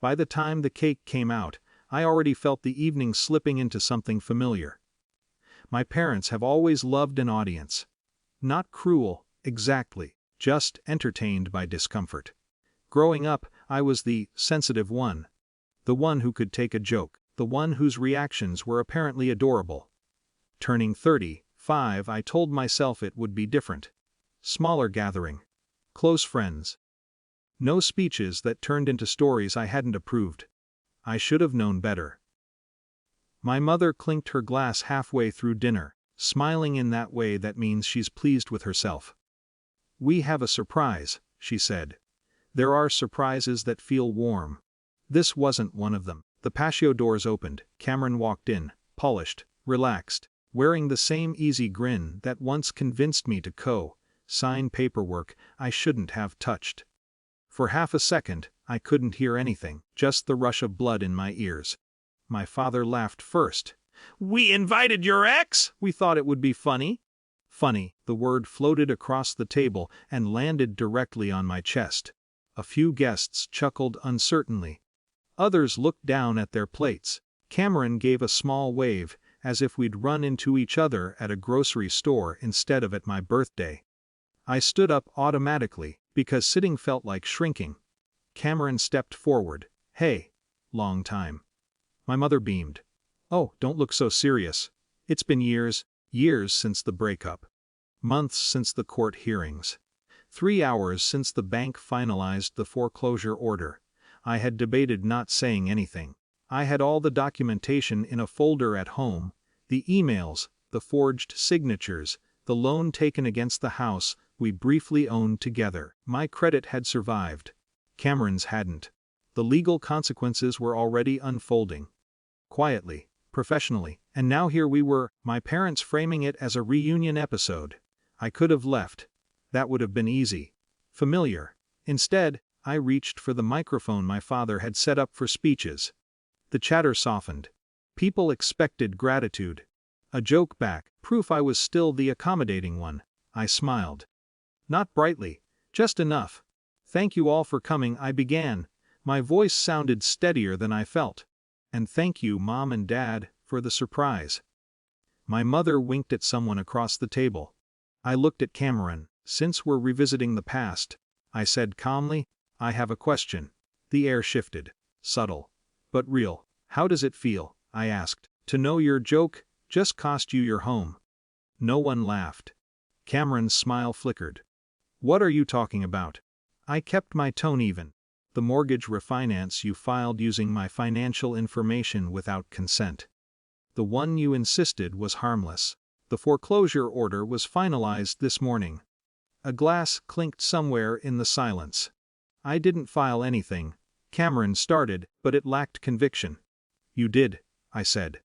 By the time the cake came out, I already felt the evening slipping into something familiar. My parents have always loved an audience. Not cruel, exactly, just entertained by discomfort. Growing up, I was the sensitive one. The one who could take a joke, the one whose reactions were apparently adorable. Turning 35, I told myself it would be different. Smaller gathering. Close friends. No speeches that turned into stories I hadn't approved. I should have known better. My mother clinked her glass halfway through dinner, smiling in that way that means she's pleased with herself. "We have a surprise," she said. "There are surprises that feel warm." This wasn't one of them. The patio doors opened, Cameron walked in, polished, relaxed, wearing the same easy grin that once convinced me to sign paperwork I shouldn't have touched. For half a second, I couldn't hear anything, just the rush of blood in my ears. My father laughed first. "We invited your ex? We thought it would be funny." Funny, the word floated across the table and landed directly on my chest. A few guests chuckled uncertainly. Others looked down at their plates. Cameron gave a small wave, as if we'd run into each other at a grocery store instead of at my birthday. I stood up automatically, because sitting felt like shrinking. Cameron stepped forward. "Hey. Long time." My mother beamed. "Oh, don't look so serious. It's been years since the breakup. Months since the court hearings. 3 hours since the bank finalized the foreclosure order." I had debated not saying anything. I had all the documentation in a folder at home, the emails, the forged signatures, the loan taken against the house we briefly owned together. My credit had survived. Cameron's hadn't. The legal consequences were already unfolding. Quietly, professionally, and now here we were, my parents framing it as a reunion episode. I could have left. That would have been easy. Familiar. Instead, I reached for the microphone my father had set up for speeches. The chatter softened. People expected gratitude. A joke back, proof I was still the accommodating one. I smiled. Not brightly, just enough. "Thank you all for coming," I began. My voice sounded steadier than I felt. "And thank you, Mom and Dad, for the surprise." My mother winked at someone across the table. I looked at Cameron. "Since we're revisiting the past," I said calmly, "I have a question." The air shifted. Subtle. But real. "How does it feel," I asked, "to know your joke just cost you your home?" No one laughed. Cameron's smile flickered. "What are you talking about?" I kept my tone even. "The mortgage refinance you filed using my financial information without consent. The one you insisted was harmless. The foreclosure order was finalized this morning." A glass clinked somewhere in the silence. "I didn't file anything," Cameron started, but it lacked conviction. "You did," I said.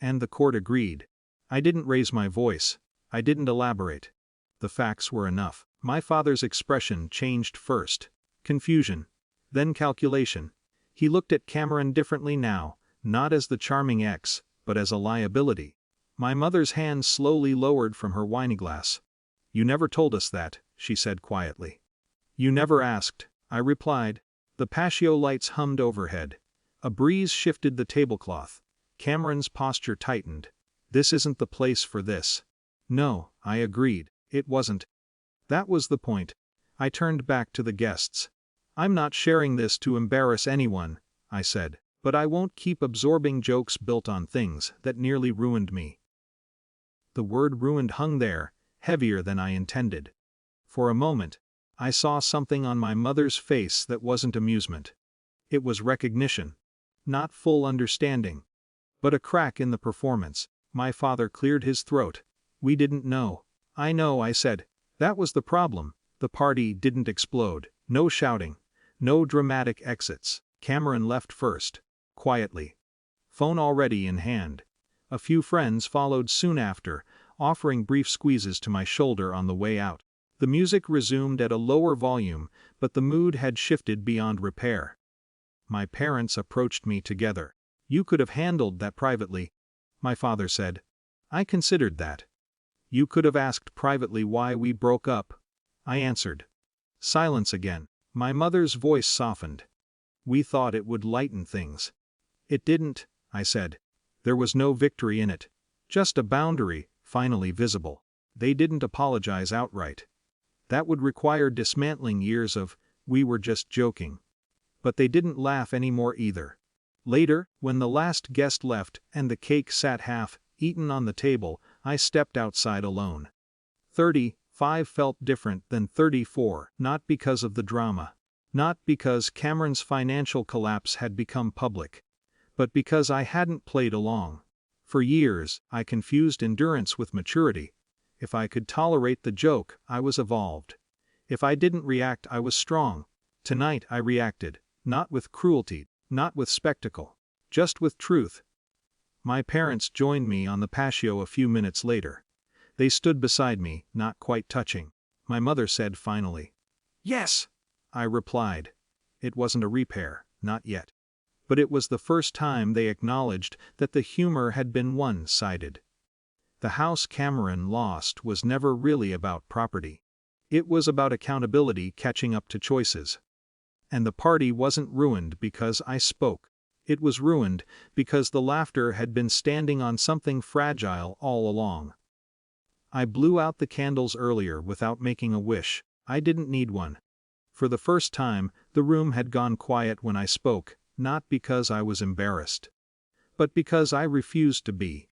And the court agreed. I didn't raise my voice. I didn't elaborate. The facts were enough. My father's expression changed first. Confusion. Then calculation. He looked at Cameron differently now, not as the charming ex, but as a liability. My mother's hand slowly lowered from her wineglass. "You never told us that," she said quietly. "You never asked," I replied. The patio lights hummed overhead. A breeze shifted the tablecloth. Cameron's posture tightened. "This isn't the place for this." No, I agreed, it wasn't. That was the point. I turned back to the guests. "I'm not sharing this to embarrass anyone," I said, "but I won't keep absorbing jokes built on things that nearly ruined me." The word ruined hung there, heavier than I intended. For a moment, I saw something on my mother's face that wasn't amusement. It was recognition. Not full understanding. But a crack in the performance. My father cleared his throat. "We didn't know." "I know," I said. "That was the problem. The party didn't explode. No shouting. No dramatic exits." Cameron left first. Quietly. Phone already in hand. A few friends followed soon after, offering brief squeezes to my shoulder on the way out. The music resumed at a lower volume, but the mood had shifted beyond repair. My parents approached me together. "You could have handled that privately," my father said. "I considered that." "You could have asked privately why we broke up," I answered. Silence again. My mother's voice softened. We thought it would lighten things. It didn't, I said. There was no victory in it. Just a boundary, finally visible. They didn't apologize outright. That would require dismantling years of, "we were just joking." But they didn't laugh anymore either. Later, when the last guest left and the cake sat half-eaten on the table, I stepped outside alone. 35 felt different than 34, not because of the drama. Not because Cameron's financial collapse had become public. But because I hadn't played along. For years, I confused endurance with maturity. If I could tolerate the joke, I was evolved. If I didn't react, I was strong. Tonight I reacted, not with cruelty, not with spectacle, just with truth. My parents joined me on the patio a few minutes later. They stood beside me, not quite touching. My mother said finally, "Yes," I replied. It wasn't a repair, not yet. But it was the first time they acknowledged that the humor had been one-sided. The house Cameron lost was never really about property. It was about accountability catching up to choices. And the party wasn't ruined because I spoke. It was ruined because the laughter had been standing on something fragile all along. I blew out the candles earlier without making a wish. I didn't need one. For the first time, the room had gone quiet when I spoke, not because I was embarrassed, but because I refused to be.